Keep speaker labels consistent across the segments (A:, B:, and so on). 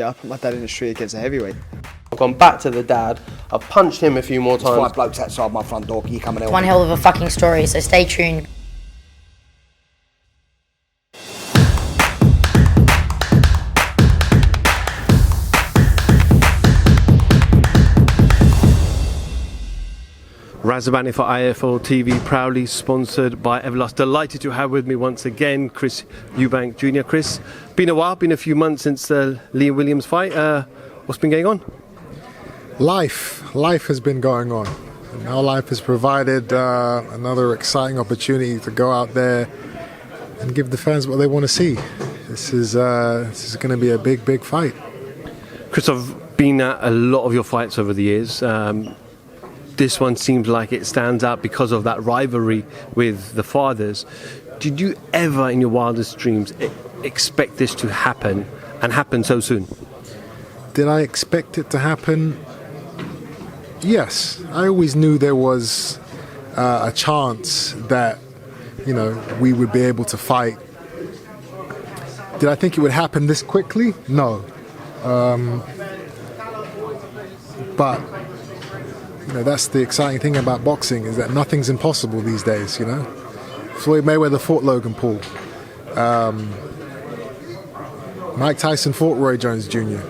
A: Yeah, I put my dad in the street against a heavyweight.
B: I've gone back to the dad. I've punched him a few more times.
C: 5 blokes outside my front door. Can you come and help
D: One
C: me?
D: hell of a fucking story, so stay tuned.
E: Razabani for IFL TV, proudly sponsored by Everlast. Delighted to have with me once again Chris Eubank Jr. Chris, been a while, been a few months since the Liam Williams fight. What's been going on?
F: Life has been going on. And our life has provided another exciting opportunity to go out there and give the fans what they want to see. This is going to be a big fight.
E: Chris, I've been at a lot of your fights over the years. This one seems like it stands out because of that rivalry with the fathers. Did you ever in your wildest dreams expect this to happen and happen so soon?
F: Did I expect it to happen? Yes. I always knew there was a chance that, we would be able to fight. Did I think it would happen this quickly? No. But that's the exciting thing about boxing, is that nothing's impossible these days, Floyd Mayweather fought Logan Paul. Mike Tyson fought Roy Jones Jr.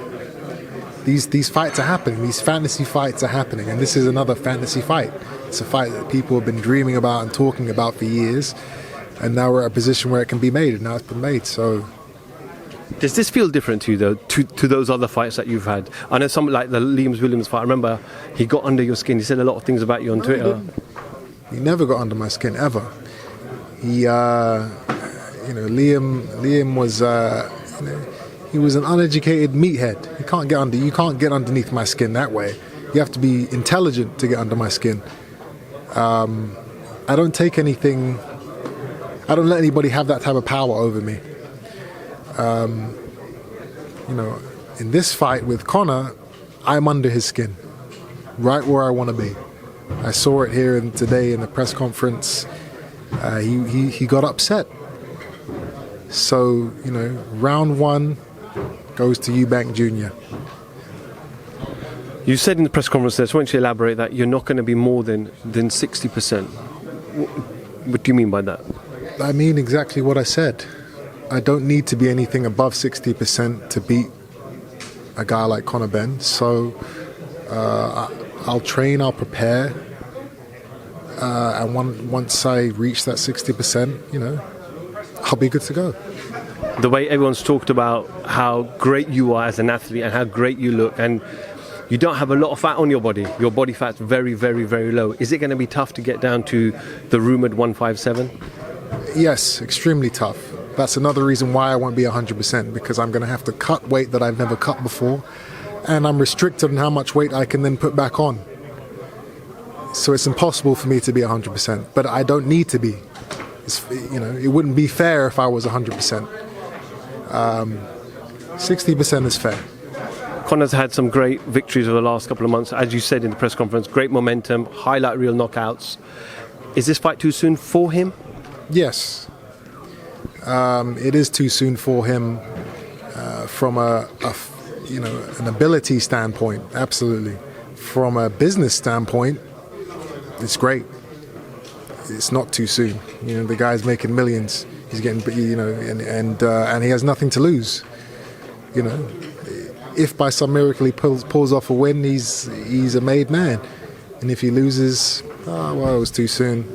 F: These fights are happening, these fantasy fights are happening, and this is another fantasy fight. It's a fight that people have been dreaming about and talking about for years, and now we're at a position where it can be made, and now it's been made, so...
E: Does this feel different to you, though, to those other fights that you've had? I know something like the Liam Williams fight. I remember he got under your skin. He said a lot of things about you on Twitter.
F: He never got under my skin, ever. He, Liam was, he was an uneducated meathead. You can't get underneath my skin that way. You have to be intelligent to get under my skin. I don't take anything. I don't let anybody have that type of power over me. In this fight with Conor, I'm under his skin, right where I want to be. I saw it here today in the press conference. He got upset. So, round one goes to Eubank Jr.
E: You said in the press conference there, so why don't you elaborate that you're not going to be more than 60%. What do you mean by that?
F: I mean exactly what I said. I don't need to be anything above 60% to beat a guy like Conor Benn. So I'll train, I'll prepare, and once I reach that 60%, I'll be good to go.
E: The way everyone's talked about how great you are as an athlete and how great you look, and you don't have a lot of fat on your body. Your body fat's very, very, very low. Is it going to be tough to get down to the rumoured 157?
F: Yes, extremely tough. That's another reason why I won't be 100%, because I'm going to have to cut weight that I've never cut before, and I'm restricted on how much weight I can then put back on. So it's impossible for me to be 100%, but I don't need to be. It wouldn't be fair if I was 100%. 60% is fair.
E: Conor's had some great victories over the last couple of months, as you said in the press conference. Great momentum, highlight reel knockouts. Is this fight too soon for him?
F: Yes. It is too soon for him from an ability standpoint, absolutely. From a business standpoint, it's great. It's not too soon. The guy's making millions. He's getting, and he has nothing to lose. If by some miracle he pulls off a win, he's a made man. And if he loses, it was too soon.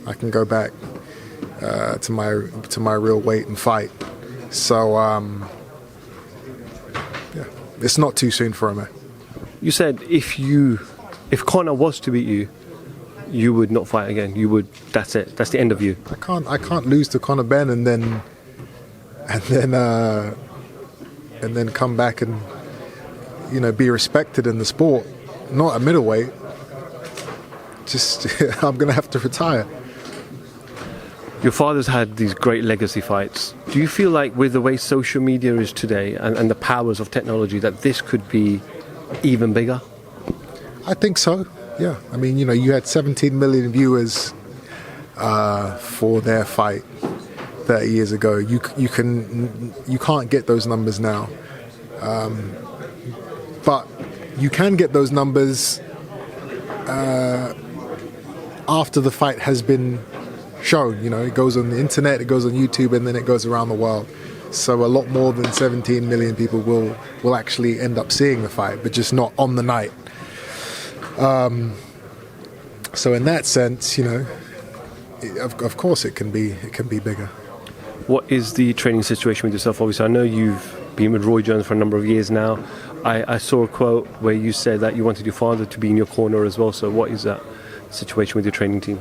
F: I can go back to my real weight and fight. So it's not too soon for him.
E: You said if Conor was to beat you, you would not fight again. You would. That's it. That's the end of you.
F: I can't lose to Conor Benn and then come back and be respected in the sport. Not at middleweight. Just I'm gonna have to retire.
E: Your father's had these great legacy fights. Do you feel like with the way social media is today and the powers of technology that this could be even bigger?
F: I think so, yeah. I mean, you had 17 million viewers for their fight 30 years ago. You can't get those numbers now. But you can get those numbers after the fight has been shown. You know, it goes on the internet, it goes on YouTube, and then it goes around the world. So a lot more than 17 million people will actually end up seeing the fight, but just not on the night. So in that sense, you know, of course it can be bigger.
E: What is the training situation with yourself? Obviously, I know you've been with Roy Jones for a number of years now. I saw a quote where you said that you wanted your father to be in your corner as well. So what is that situation with your training team?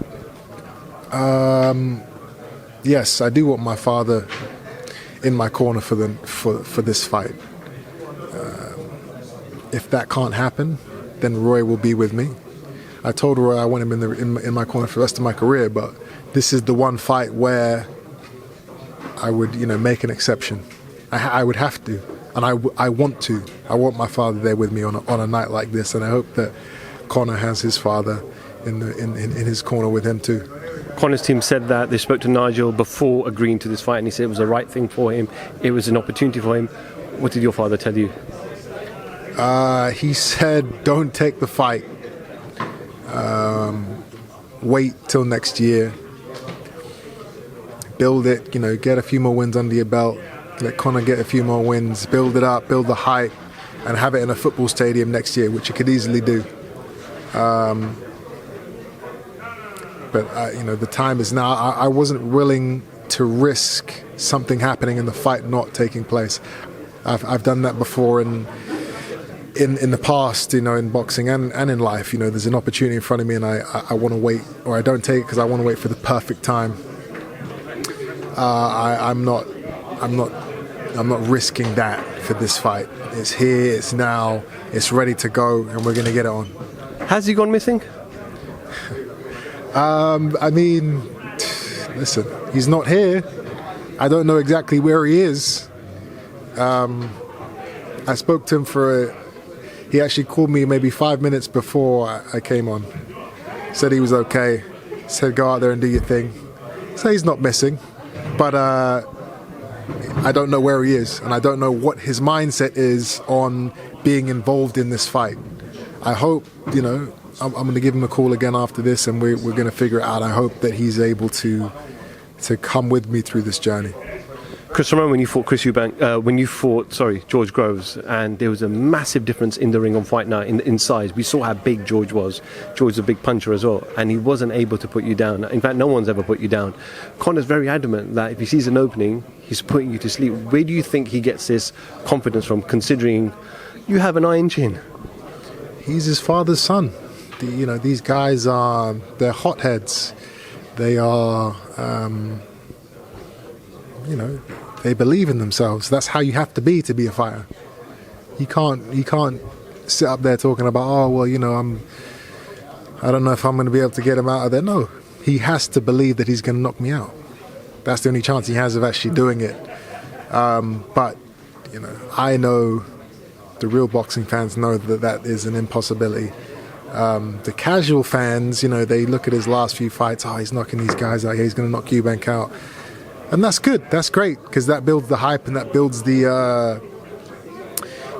F: Yes, I do want my father in my corner for this fight. If that can't happen, then Roy will be with me. I told Roy I want him in my corner for the rest of my career, but this is the one fight where I would, you know, make an exception. I would have to, and I want to. I want my father there with me on a night like this, and I hope that Conor has his father in his corner with him too.
E: Conor's team said that they spoke to Nigel before agreeing to this fight, and he said it was the right thing for him. It was an opportunity for him. What did your father tell you?
F: He said, "Don't take the fight. Wait till next year. Build it. You know, get a few more wins under your belt. Let Conor get a few more wins. Build it up. Build the hype, and have it in a football stadium next year, which you could easily do." But you know, the time is now. I wasn't willing to risk something happening in the fight not taking place. I've done that before in the past, you know, in boxing and in life. You know, there's an opportunity in front of me, and I want to wait, or I don't take it because I want to wait for the perfect time. I'm not risking that for this fight. It's here, it's now, it's ready to go, and we're going to get it on.
E: Has he gone missing?
F: I mean, listen, he's not here. I don't know exactly where he is. I spoke to him he actually called me maybe 5 minutes before I came on. Said he was okay. Said go out there and do your thing. So he's not missing. But I don't know where he is, and I don't know what his mindset is on being involved in this fight. I hope, you know, I'm going to give him a call again after this, and we're going to figure it out. I hope that he's able to come with me through this journey.
E: Chris, remember when you fought George Groves, and there was a massive difference in the ring on fight night in size. We saw how big George was. George was a big puncher as well, and he wasn't able to put you down. In fact, no one's ever put you down. Conor's very adamant that if he sees an opening, he's putting you to sleep. Where do you think he gets this confidence from, considering you have an iron chin?
F: He's his father's son. You know, these guys they're hotheads. They are, you know, they believe in themselves. That's how you have to be a fighter. You can't sit up there talking about, oh, well, you know, I don't know if I'm going to be able to get him out of there. No, he has to believe that he's going to knock me out. That's the only chance he has of actually doing it. But, you know, I know the real boxing fans know that is an impossibility. The casual fans, you know, they look at his last few fights. Oh, he's knocking these guys out. He's going to knock Eubank out. And that's good. That's great, because that builds the hype and that builds the,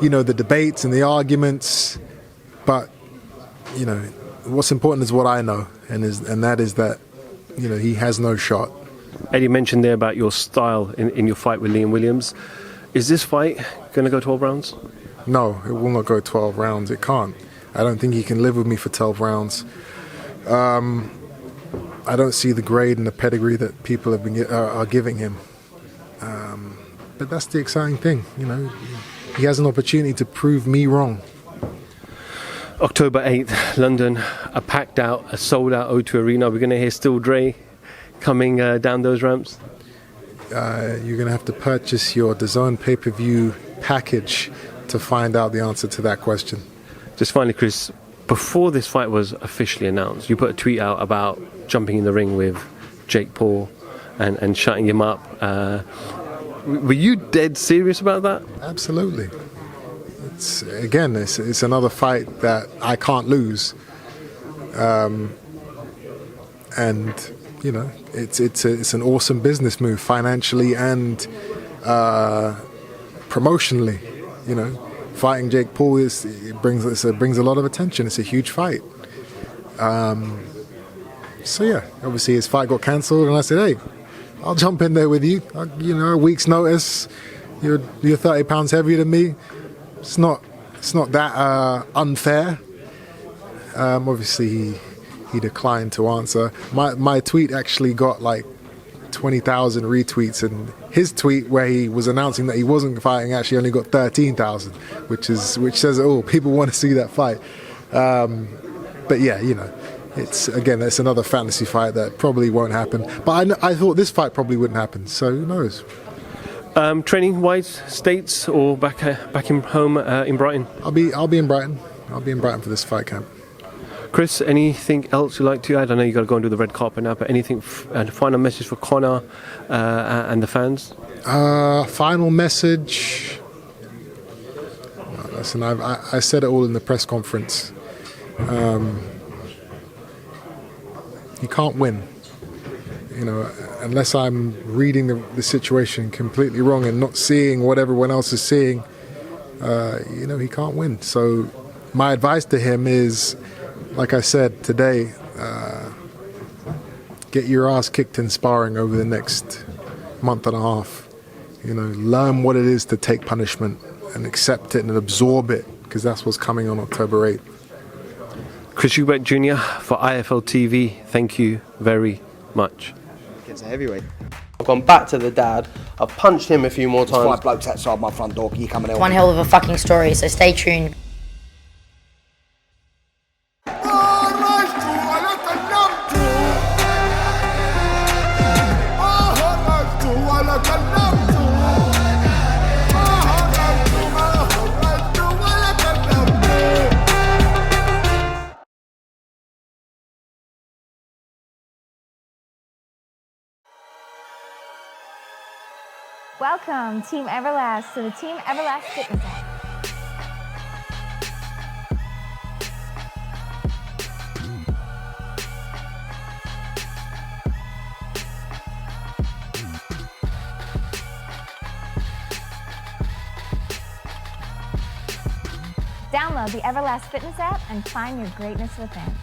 F: you know, the debates and the arguments. But, you know, what's important is what I know, and that is that, you know, he has no shot.
E: Eddie mentioned there about your style in your fight with Liam Williams. Is this fight going to go 12 rounds? No,
F: it will not go 12 rounds. It can't. I don't think he can live with me for 12 rounds. I don't see the grade and the pedigree that people are giving him. But that's the exciting thing, you know. He has an opportunity to prove me wrong.
E: October 8th, London, a packed out, a sold out O2 Arena. We're going to hear Still Dre coming down those ramps.
F: You're going to have to purchase your DAZN pay-per-view package to find out the answer to that question.
E: Just finally, Chris, before this fight was officially announced, you put a tweet out about jumping in the ring with Jake Paul and shutting him up. Were you dead serious about that?
F: Absolutely. It's another fight that I can't lose. And, you know, it's an awesome business move financially and promotionally. You know, fighting Jake Paul brings a lot of attention. It's a huge fight. So yeah, obviously his fight got cancelled, and I said, hey, I'll jump in there with you. You know, a week's notice. You're 30 pounds heavier than me. It's not that unfair. Obviously he declined to answer. My tweet actually got like 20,000 retweets, and his tweet where he was announcing that he wasn't fighting actually only got 13,000, which says it all. People want to see that fight. But yeah, you know, it's another fantasy fight that probably won't happen. But I thought this fight probably wouldn't happen, so who knows?
E: Training wise, States or back in home in Brighton?
F: I'll be in Brighton. I'll be in Brighton for this fight camp.
E: Chris, anything else you'd like to add? I know you got to go and do the red carpet now, but anything, final message for Conor and the fans?
F: Final message. Listen, I said it all in the press conference. You can't win. You know, unless I'm reading the situation completely wrong and not seeing what everyone else is seeing, you know, he can't win. So my advice to him is, like I said today, get your ass kicked in sparring over the next month and a half. You know, learn what it is to take punishment and accept it and absorb it, because that's what's coming on October 8th.
E: Chris Eubank Jr. for IFL TV, thank you very much.
A: It's a heavyweight.
B: I've gone back to the dad. I've punched him a few more
C: There's 5
B: times.
C: blokes outside my front door. Can you come and help
D: One
C: me?
D: hell of a fucking story, so stay tuned.
G: Welcome, Team Everlast, to the Team Everlast Fitness app. Download the Everlast Fitness app and find your greatness within.